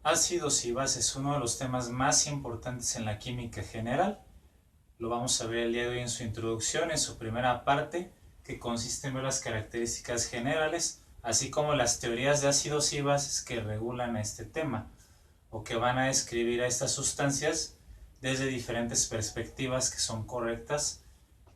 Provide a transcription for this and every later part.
Ácidos y bases, uno de los temas más importantes en la química general. Lo vamos a ver el día de hoy en su introducción, en su primera parte, que consiste en ver las características generales, así como las teorías de ácidos y bases que regulan este tema, o que van a describir a estas sustancias desde diferentes perspectivas que son correctas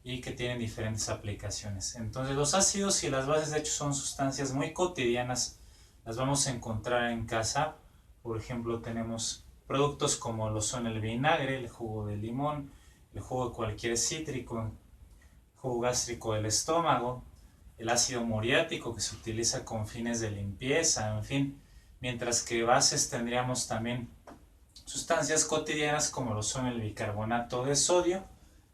y que tienen diferentes aplicaciones. Entonces los ácidos y las bases de hecho son sustancias muy cotidianas, las vamos a encontrar en casa. Por ejemplo, tenemos productos como lo son el vinagre, el jugo de limón, el jugo de cualquier cítrico, el jugo gástrico del estómago, el ácido muriático que se utiliza con fines de limpieza, en fin. Mientras que bases tendríamos también sustancias cotidianas como lo son el bicarbonato de sodio,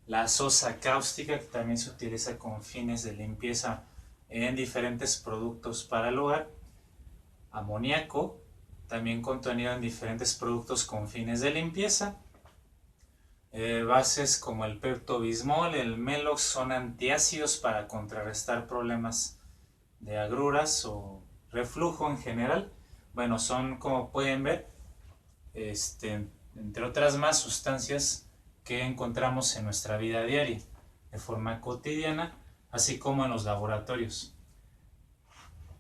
la sosa cáustica que también se utiliza con fines de limpieza en diferentes productos para el hogar, amoníaco, también contenido en diferentes productos con fines de limpieza. Bases como el pepto-bismol, el melox son antiácidos para contrarrestar problemas de agruras o reflujo en general. Bueno, son, como pueden ver, entre otras más sustancias que encontramos en nuestra vida diaria de forma cotidiana, así como en los laboratorios.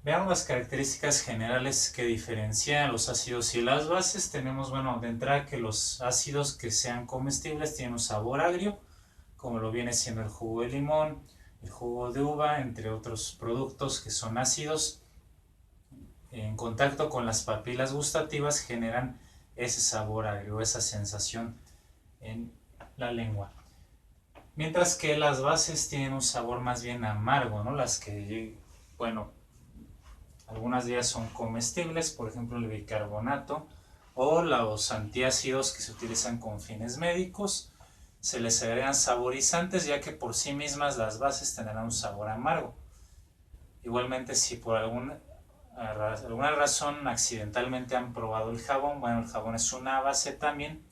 Veamos las características generales que diferencian los ácidos y las bases. Tenemos, bueno, de entrada que los ácidos que sean comestibles tienen un sabor agrio, como lo viene siendo el jugo de limón, el jugo de uva, entre otros productos que son ácidos. En contacto con las papilas gustativas generan ese sabor agrio, esa sensación en la lengua. Mientras que las bases tienen un sabor más bien amargo, ¿no? Las que, bueno, algunas de ellas son comestibles, por ejemplo el bicarbonato o los antiácidos que se utilizan con fines médicos. Se les agregan saborizantes ya que por sí mismas las bases tendrán un sabor amargo. Igualmente si por alguna razón accidentalmente han probado el jabón, bueno, el jabón es una base también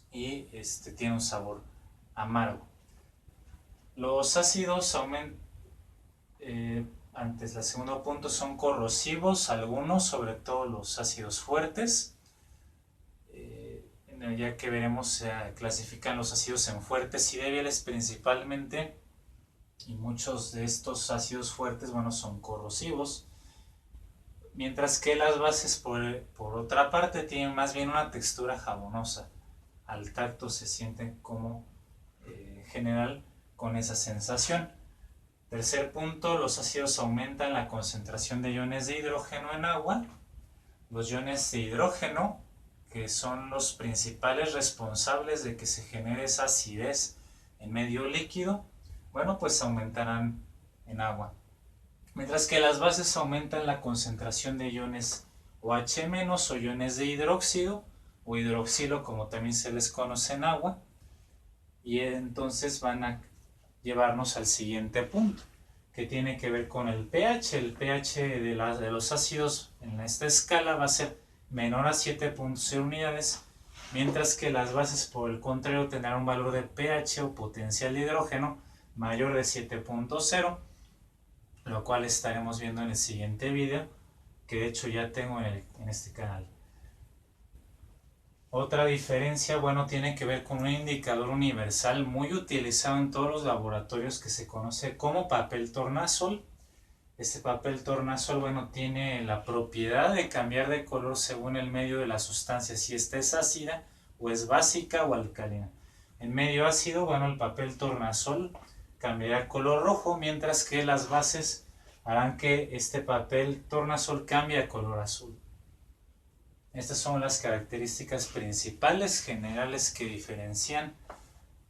y tiene un sabor amargo. Los ácidos aumentan, antes, el segundo punto, son corrosivos, algunos, sobre todo los ácidos fuertes. Ya que veremos, se clasifican los ácidos en fuertes y débiles principalmente, y muchos de estos ácidos fuertes, bueno, son corrosivos. Mientras que las bases, por otra parte, tienen más bien una textura jabonosa. Al tacto se sienten como general con esa sensación. Tercer punto, los ácidos aumentan la concentración de iones de hidrógeno en agua. Los iones de hidrógeno, que son los principales responsables de que se genere esa acidez en medio líquido, bueno, pues aumentarán en agua. Mientras que las bases aumentan la concentración de iones OH- o iones de hidróxido, o hidroxilo como también se les conoce en agua, y entonces van a llevarnos al siguiente punto, que tiene que ver con el pH. El pH de los ácidos en esta escala va a ser menor a 7.0 unidades, mientras que las bases, por el contrario, tendrán un valor de pH o potencial de hidrógeno mayor de 7.0, lo cual estaremos viendo en el siguiente video, que de hecho ya tengo en este canal. Otra diferencia, bueno, tiene que ver con un indicador universal muy utilizado en todos los laboratorios que se conoce como papel tornasol. Este papel tornasol, bueno, tiene la propiedad de cambiar de color según el medio de la sustancia, si esta es ácida o es básica o alcalina. En medio ácido, bueno, el papel tornasol cambiará color rojo, mientras que las bases harán que este papel tornasol cambie a color azul. Estas son las características principales generales que diferencian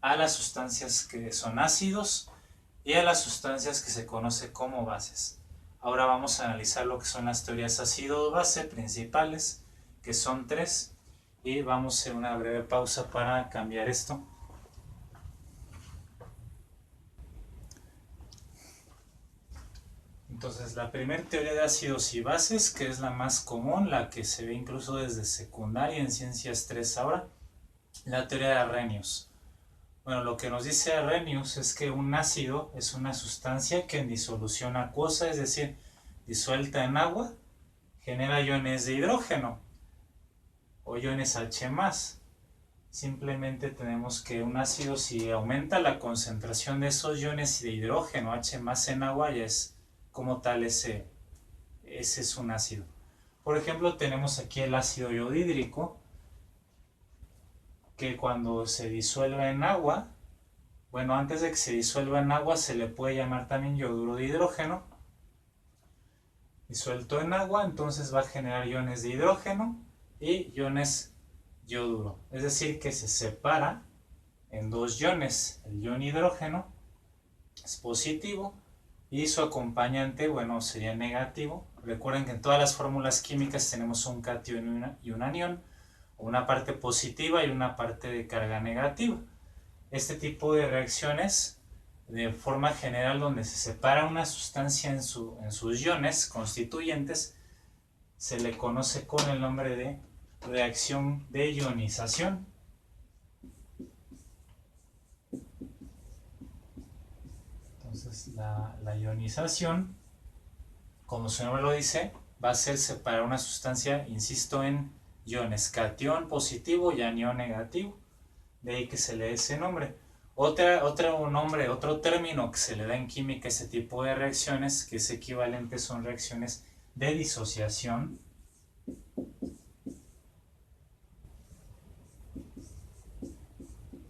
a las sustancias que son ácidos y a las sustancias que se conoce como bases. Ahora vamos a analizar lo que son las teorías ácido-base principales, que son tres, y vamos a hacer una breve pausa para cambiar esto. Entonces, la primera teoría de ácidos y bases, que es la más común, la que se ve incluso desde secundaria en Ciencias 3 ahora, la teoría de Arrhenius. Bueno, lo que nos dice Arrhenius es que un ácido es una sustancia que en disolución acuosa, es decir, disuelta en agua, genera iones de hidrógeno. o iones H+. Simplemente tenemos que un ácido, si aumenta la concentración de esos iones de hidrógeno H+ en agua, ya es como tal ese es un ácido. Por ejemplo, tenemos aquí el ácido iodídrico, que cuando se disuelve en agua, bueno, antes de que se disuelva en agua se le puede llamar también yoduro de hidrógeno. Disuelto en agua, entonces va a generar iones de hidrógeno y iones yoduro. Es decir, que se separa en dos iones. El ion hidrógeno es positivo y su acompañante, bueno, sería negativo. Recuerden que en todas las fórmulas químicas tenemos un catión y un anión, una parte positiva y una parte de carga negativa. Este tipo de reacciones, de forma general, donde se separa una sustancia en sus iones constituyentes, se le conoce con el nombre de reacción de ionización. Entonces, la ionización, como su nombre lo dice, va a ser separar una sustancia, insisto, en iones, catión positivo y anión negativo. De ahí que se le dé ese nombre. Otro término que se le da en química a ese tipo de reacciones, que es equivalente, son reacciones de disociación.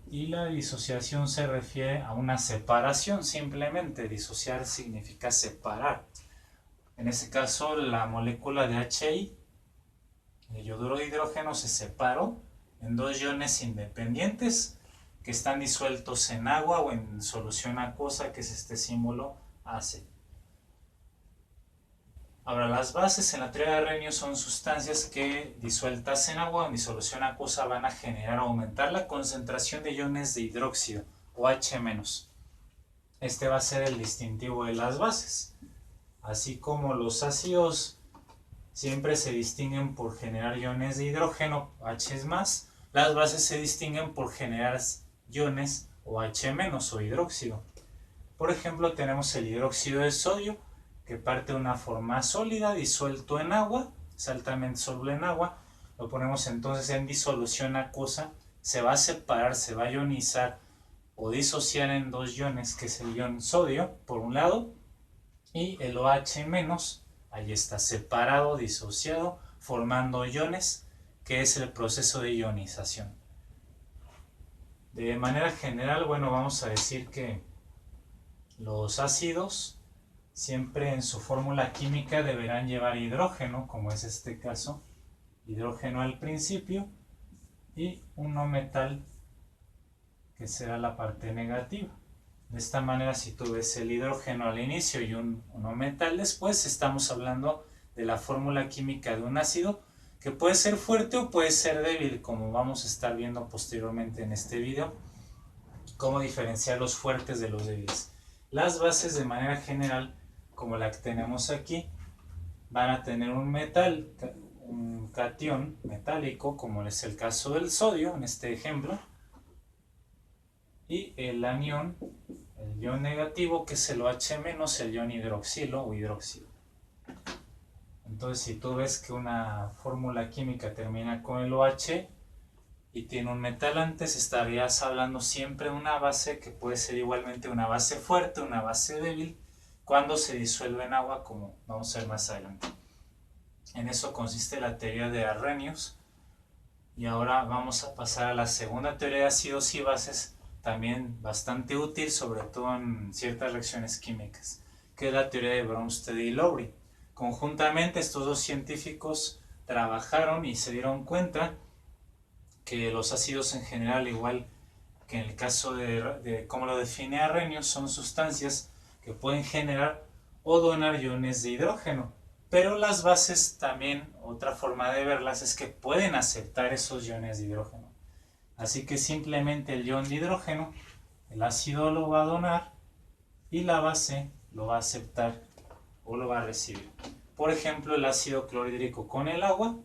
Y la disociación se refiere a una separación, simplemente. Disociar significa separar. En este caso, la molécula de HI, el yoduro de hidrógeno, se separó en dos iones independientes que están disueltos en agua o en solución acuosa, que es este símbolo AC. Ahora, las bases en la teoría de Arrhenius son sustancias que, disueltas en agua o en disolución acuosa, van a generar o aumentar la concentración de iones de hidróxido o H-. Este va a ser el distintivo de las bases. Así como los ácidos siempre se distinguen por generar iones de hidrógeno, H+, las bases se distinguen por generar iones o H- o hidróxido. Por ejemplo, tenemos el hidróxido de sodio, que parte de una forma sólida, disuelto en agua, es altamente soluble en agua. Lo ponemos entonces en disolución acuosa, se va a separar, se va a ionizar o disociar en dos iones, que es el ion sodio, por un lado, y el OH-, ahí está separado, disociado, formando iones, que es el proceso de ionización. De manera general, bueno, vamos a decir que los ácidos siempre en su fórmula química deberán llevar hidrógeno, como es este caso, hidrógeno al principio, y un no metal, que será la parte negativa. De esta manera, si tú ves el hidrógeno al inicio y un no metal después, estamos hablando de la fórmula química de un ácido, que puede ser fuerte o puede ser débil, como vamos a estar viendo posteriormente en este video, cómo diferenciar los fuertes de los débiles. Las bases, de manera general, como la que tenemos aquí, van a tener un metal, un catión metálico, como es el caso del sodio en este ejemplo, y el anión, el ion negativo, que es el OH-, el ion hidroxilo o hidróxido. Entonces, si tú ves que una fórmula química termina con el OH y tiene un metal antes, estarías hablando siempre de una base que puede ser igualmente una base fuerte, una base débil, cuando se disuelve en agua, como vamos a ver más adelante. En eso consiste la teoría de Arrhenius. Y ahora vamos a pasar a la segunda teoría de ácidos y bases, también bastante útil, sobre todo en ciertas reacciones químicas, que es la teoría de Bronsted y Lowry. Conjuntamente, estos dos científicos trabajaron y se dieron cuenta que los ácidos en general, igual que en el caso de cómo lo define Arrhenius, son sustancias que pueden generar o donar iones de hidrógeno. Pero las bases también, otra forma de verlas es que pueden aceptar esos iones de hidrógeno. Así que simplemente el ion de hidrógeno, el ácido lo va a donar y la base lo va a aceptar o lo va a recibir. Por ejemplo, el ácido clorhídrico con el agua,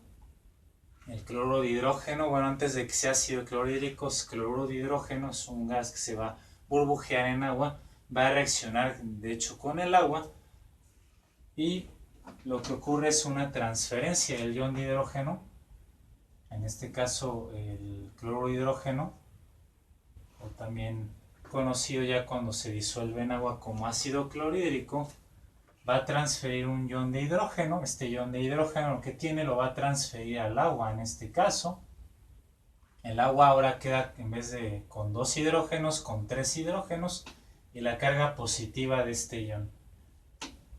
el cloruro de hidrógeno, bueno, antes de que sea ácido clorhídrico, cloruro de hidrógeno es un gas que se va a burbujear en agua, va a reaccionar de hecho con el agua y lo que ocurre es una transferencia del ion de hidrógeno en este caso el cloruro de hidrógeno, o también conocido ya cuando se disuelve en agua como ácido clorhídrico, va a transferir un ion de hidrógeno. Este ion de hidrógeno que tiene lo va a transferir al agua en este caso. El agua ahora queda, en vez de con 2 hidrógenos, con 3 hidrógenos y la carga positiva de este ion.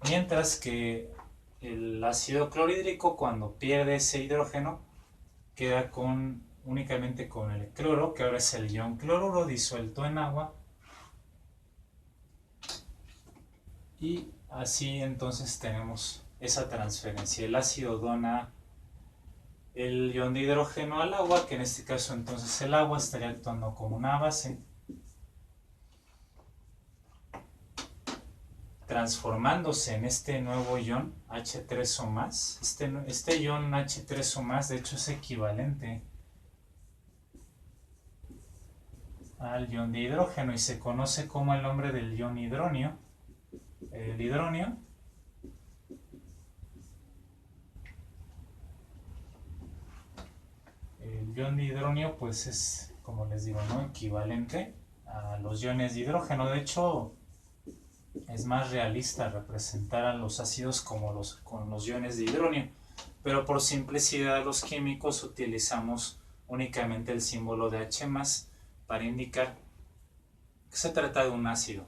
Mientras que el ácido clorhídrico, cuando pierde ese hidrógeno, queda únicamente con el cloro, que ahora es el ion cloruro disuelto en agua. Y así entonces tenemos esa transferencia. El ácido dona el ion de hidrógeno al agua, que en este caso entonces el agua estaría actuando como una base, transformándose en este nuevo ion H3 o más. Este ion H3 o más de hecho es equivalente al ion de hidrógeno y se conoce como el nombre del ion hidronio. El hidronio el ion de hidronio pues es, como les digo, ¿no?, equivalente a los iones de hidrógeno. De hecho, es más realista representar a los ácidos como con los iones de hidronio, pero por simplicidad de los químicos utilizamos únicamente el símbolo de H+ para indicar que se trata de un ácido.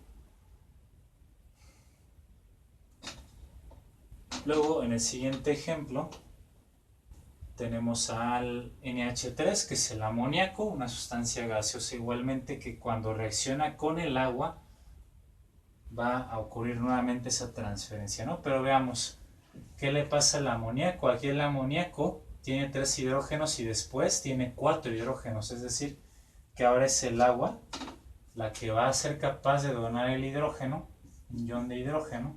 Luego, en el siguiente ejemplo, tenemos al NH3, que es el amoníaco, una sustancia gaseosa igualmente que cuando reacciona con el agua va a ocurrir nuevamente esa transferencia, ¿no? Pero veamos, ¿qué le pasa al amoníaco? Aquí el amoníaco tiene 3 hidrógenos y después tiene 4 hidrógenos, es decir, que ahora es el agua la que va a ser capaz de donar el hidrógeno, un ion de hidrógeno.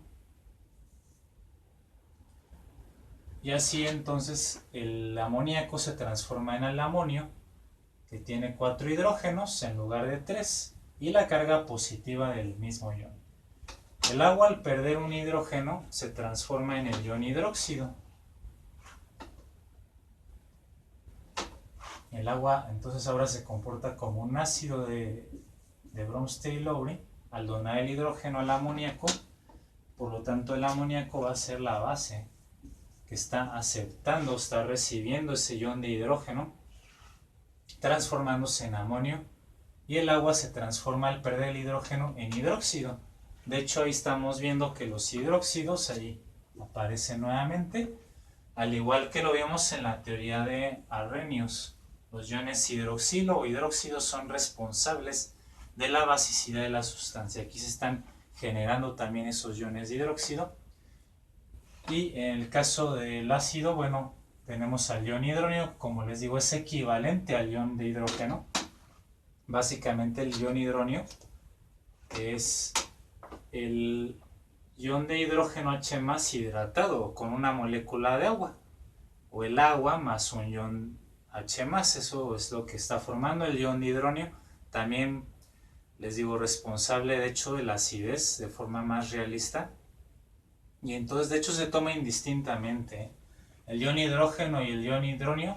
Y así entonces el amoníaco se transforma en el amonio, que tiene 4 hidrógenos en lugar de 3, y la carga positiva del mismo ion. El agua, al perder un hidrógeno, se transforma en el ion hidróxido. El agua entonces ahora se comporta como un ácido de Bronsted-Lowry al donar el hidrógeno al amoníaco. Por lo tanto, el amoníaco va a ser la base que está aceptando, está recibiendo ese ion de hidrógeno, transformándose en amonio, y el agua se transforma al perder el hidrógeno en hidróxido. De hecho, ahí estamos viendo que los hidróxidos ahí aparecen nuevamente, al igual que lo vimos en la teoría de Arrhenius. Los iones hidroxilo o hidróxido son responsables de la basicidad de la sustancia. Aquí se están generando también esos iones de hidróxido. Y en el caso del ácido, bueno, tenemos al ion hidronio, como les digo, es equivalente al ion de hidrógeno. Básicamente el ion hidronio, que es el ion de hidrógeno H+ hidratado con una molécula de agua, o el agua más un ion H+, eso es lo que está formando el ion de hidronio. También les digo, responsable de hecho de la acidez de forma más realista. Y entonces de hecho se toma indistintamente el ion hidrógeno y el ion hidronio.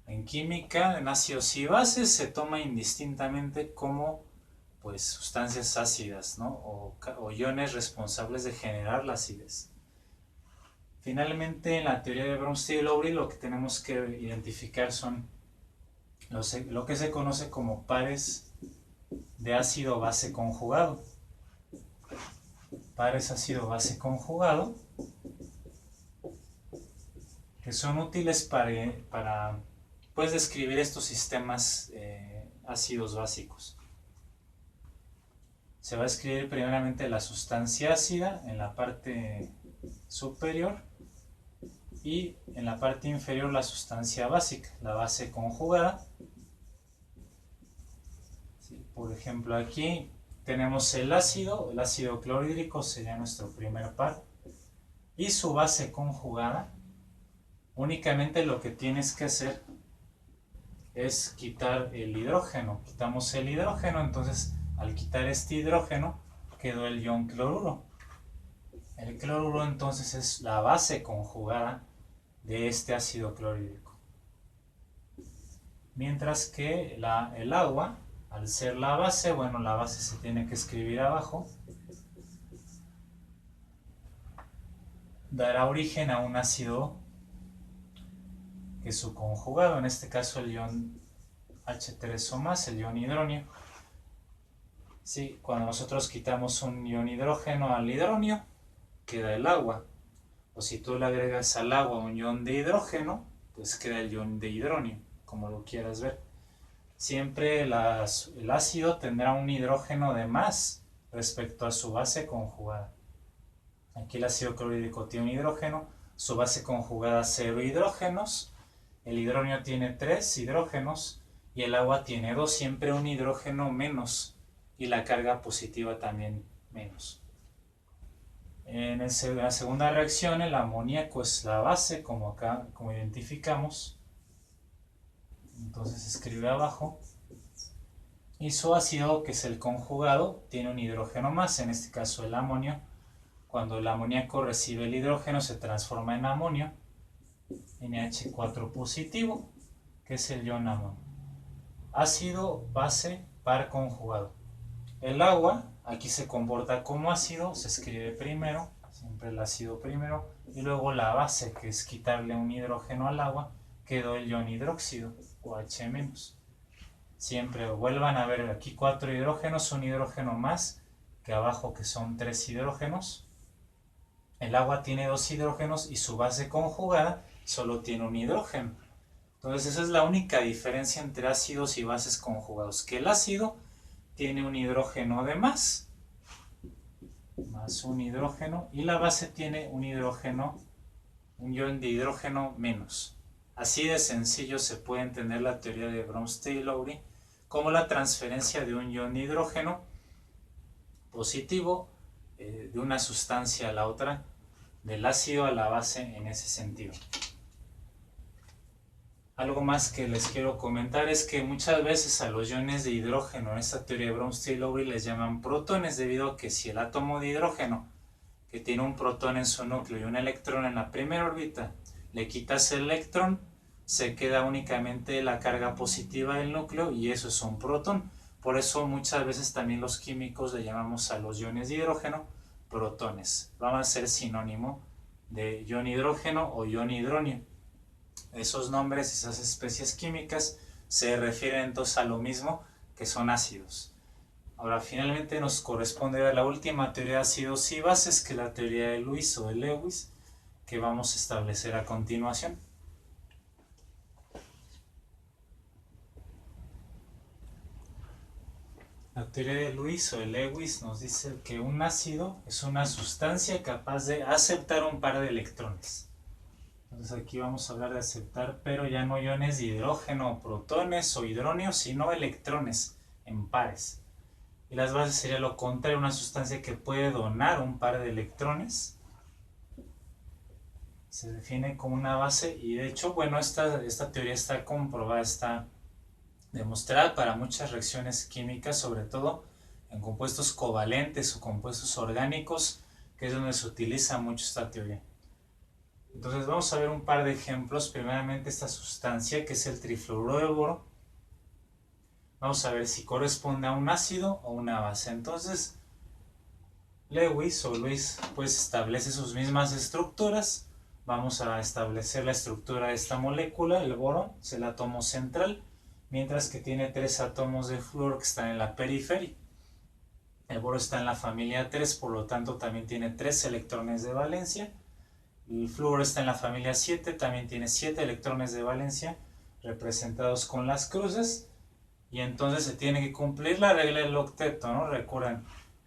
En química, en ácidos y bases, se toma indistintamente como pues sustancias ácidas, ¿no? o iones responsables de generar la acidez. Finalmente, en la teoría de Bronsted-Lowry lo que tenemos que identificar son lo que se conoce como pares de ácido-base conjugado. Pares ácido-base conjugado que son útiles para pues, describir estos sistemas ácidos básicos. Se va a escribir primeramente la sustancia ácida en la parte superior y en la parte inferior la sustancia básica, la base conjugada. Sí, por ejemplo, aquí tenemos el ácido clorhídrico sería nuestro primer par, y su base conjugada. Únicamente lo que tienes que hacer es quitar el hidrógeno. Quitamos el hidrógeno, entonces al quitar este hidrógeno quedó el ion cloruro. El cloruro entonces es la base conjugada de este ácido clorhídrico. mientras que el agua, al ser la base, bueno, la base se tiene que escribir abajo, dará origen a un ácido que su conjugado, en este caso el ion H3 o más, el ion hidronio. Sí, cuando nosotros quitamos un ion hidrógeno al hidronio, queda el agua. O si tú le agregas al agua un ion de hidrógeno, pues queda el ion de hidronio, como lo quieras ver. Siempre el ácido tendrá un hidrógeno de más respecto a su base conjugada. Aquí el ácido clorhídrico tiene un hidrógeno, su base conjugada 0 hidrógenos, el hidronio tiene 3 hidrógenos y el agua tiene 2, siempre un hidrógeno menos, y la carga positiva también menos. En la segunda reacción, el amoníaco es la base, como acá, como identificamos. Entonces se escribe abajo. Y su ácido, que es el conjugado, tiene un hidrógeno más, en este caso el amonio. Cuando el amoníaco recibe el hidrógeno se transforma en amonio, NH4 positivo, que es el ion amonio. Ácido, base, par conjugado. El agua, aquí se comporta como ácido, se escribe primero, siempre el ácido primero, y luego la base, que es quitarle un hidrógeno al agua, quedó el ion hidróxido, o H-. Siempre vuelvan a ver aquí 4 hidrógenos, un hidrógeno más que abajo, que son 3 hidrógenos. El agua tiene 2 hidrógenos y su base conjugada solo tiene un hidrógeno. Entonces esa es la única diferencia entre ácidos y bases conjugados, que el ácido tiene un hidrógeno de más un hidrógeno, y la base tiene un hidrógeno, un ion de hidrógeno menos. Así de sencillo se puede entender la teoría de Bronsted-Lowry como la transferencia de un ion de hidrógeno positivo de una sustancia a la otra, del ácido a la base, en ese sentido. Algo más que les quiero comentar es que muchas veces a los iones de hidrógeno en esta teoría de Bronsted-Lowry les llaman protones, debido a que si el átomo de hidrógeno, que tiene un protón en su núcleo y un electrón en la primera órbita, le quitas el electrón, se queda únicamente la carga positiva del núcleo y eso es un protón. Por eso muchas veces también los químicos le llamamos a los iones de hidrógeno protones. Van a ser sinónimo de ion hidrógeno o ion hidronio. Esos nombres, esas especies químicas se refieren entonces a lo mismo, que son ácidos. Ahora finalmente nos corresponde ver la última teoría de ácidos y bases, que es la teoría de Lewis o de Lewis, que vamos a establecer a continuación. La teoría de Lewis o de Lewis nos dice que un ácido es una sustancia capaz de aceptar un par de electrones. Entonces aquí vamos a hablar de aceptar, pero ya no iones de hidrógeno, protones o hidróneos, sino electrones en pares. Y las bases sería lo contrario, una sustancia que puede donar un par de electrones. Se define como una base, y de hecho, bueno, esta teoría está comprobada, está demostrada para muchas reacciones químicas, sobre todo en compuestos covalentes o compuestos orgánicos, que es donde se utiliza mucho esta teoría. Entonces vamos a ver un par de ejemplos. Primeramente esta sustancia, que es el trifluoruro de boro. Vamos a ver si corresponde a un ácido o una base. Entonces Lewis pues establece sus mismas estructuras. Vamos a establecer la estructura de esta molécula. El boro es el átomo central, mientras que tiene 3 átomos de flúor que están en la periferia. El boro está en la familia 3, por lo tanto también tiene 3 electrones de valencia. El flúor está en la familia 7, también tiene 7 electrones de valencia, representados con las cruces. Y entonces se tiene que cumplir la regla del octeto, ¿no? Recuerden,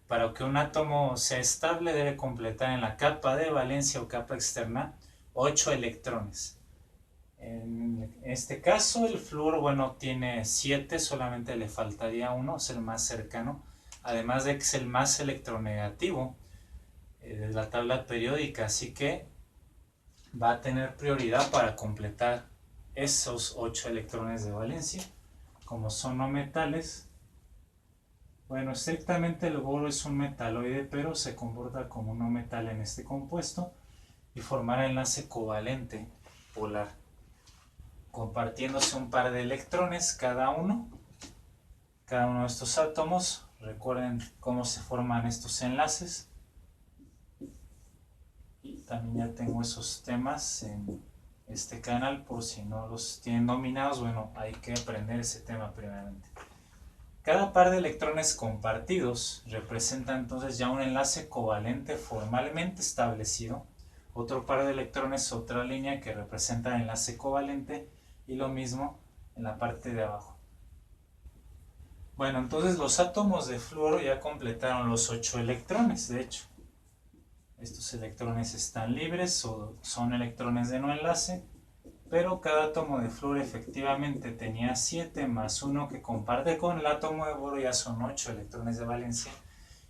para que un átomo sea estable debe completar en la capa de valencia o capa externa 8 electrones. En este caso el flúor, bueno, tiene 7, solamente le faltaría 1, es el más cercano, además de que es el más electronegativo de la tabla periódica, así que va a tener prioridad para completar esos 8 electrones de valencia. Como son no metales, bueno, estrictamente el boro es un metaloide, pero se comporta como un no metal en este compuesto y formará enlace covalente polar. compartiéndose un par de electrones cada uno de estos átomos. Recuerden cómo se forman estos enlaces. Y también ya tengo esos temas en este canal, por si no los tienen dominados. Bueno, hay que aprender ese tema primeramente. Cada par de electrones compartidos representa entonces ya un enlace covalente formalmente establecido. Otro par de electrones, otra línea que representa el enlace covalente, y lo mismo en la parte de abajo. Bueno, entonces los átomos de flúor ya completaron los 8 electrones, de hecho. Estos electrones están libres o son electrones de no enlace, pero cada átomo de flúor efectivamente tenía 7 más 1 que comparte con el átomo de boro, ya son 8 electrones de valencia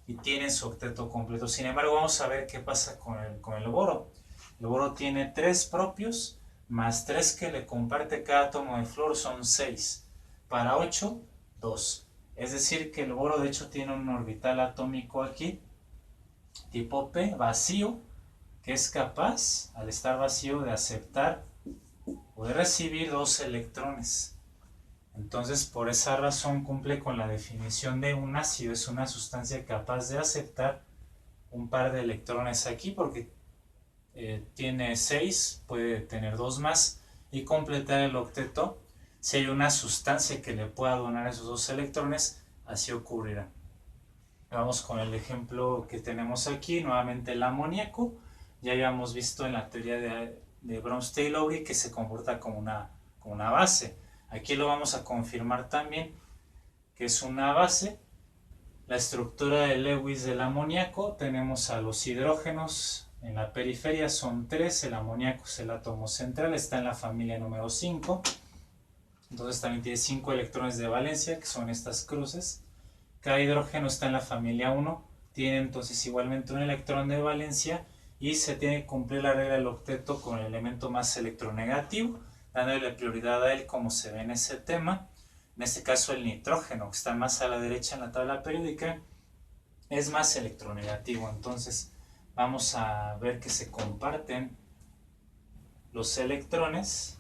y tienen su octeto completo. Sin embargo, vamos a ver qué pasa con el boro. El boro tiene 3 propios más 3 que le comparte cada átomo de flúor, son 6. Para 8, 2. Es decir que el boro de hecho tiene un orbital atómico aquí, tipo P, vacío, que es capaz, al estar vacío, de aceptar o de recibir 2 electrones. Entonces, por esa razón cumple con la definición de un ácido. Es una sustancia capaz de aceptar un par de electrones aquí, porque tiene 6, puede tener 2 más y completar el octeto. Si hay una sustancia que le pueda donar esos 2 electrones, así ocurrirá. Vamos con el ejemplo que tenemos aquí, nuevamente el amoníaco. Ya habíamos visto en la teoría de Bronsted-Lowry que se comporta como una base. Aquí lo vamos a confirmar también, que es una base. La estructura de Lewis del amoníaco, tenemos a los hidrógenos en la periferia, son 3, el amoníaco es el átomo central, está en la familia número 5, entonces también tiene 5 electrones de valencia, que son estas cruces. Cada hidrógeno está en la familia 1, tiene entonces igualmente un electrón de valencia y se tiene que cumplir la regla del octeto con el elemento más electronegativo, dándole prioridad a él como se ve en ese tema. En este caso el nitrógeno, que está más a la derecha en la tabla periódica, es más electronegativo. Entonces vamos a ver que se comparten los electrones.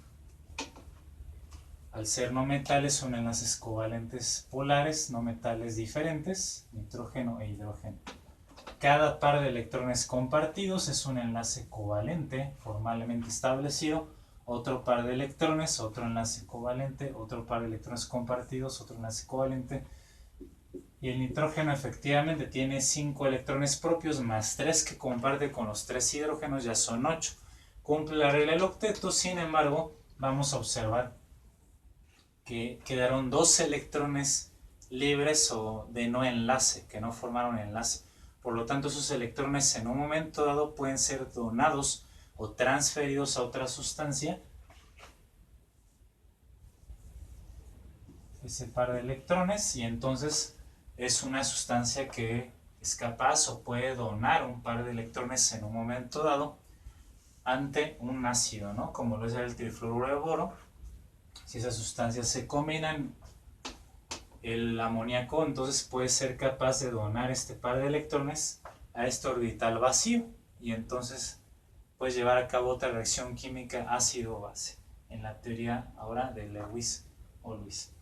Al ser no metales son enlaces covalentes polares, no metales diferentes, nitrógeno e hidrógeno. Cada par de electrones compartidos es un enlace covalente formalmente establecido. Otro par de electrones, otro enlace covalente, otro par de electrones compartidos, otro enlace covalente. Y el nitrógeno efectivamente tiene 5 electrones propios más 3 que comparte con los 3 hidrógenos, ya son 8. Cumple la regla del octeto, sin embargo, vamos a observar que quedaron 2 electrones libres o de no enlace, que no formaron enlace. Por lo tanto, esos electrones en un momento dado pueden ser donados o transferidos a otra sustancia. Ese par de electrones, y entonces es una sustancia que es capaz o puede donar un par de electrones en un momento dado ante un ácido, ¿no? Como lo es el trifluoruro de boro. Si esas sustancias se combinan, el amoníaco entonces puede ser capaz de donar este par de electrones a este orbital vacío y entonces puede llevar a cabo otra reacción química ácido-base en la teoría ahora de Lewis o Lewis.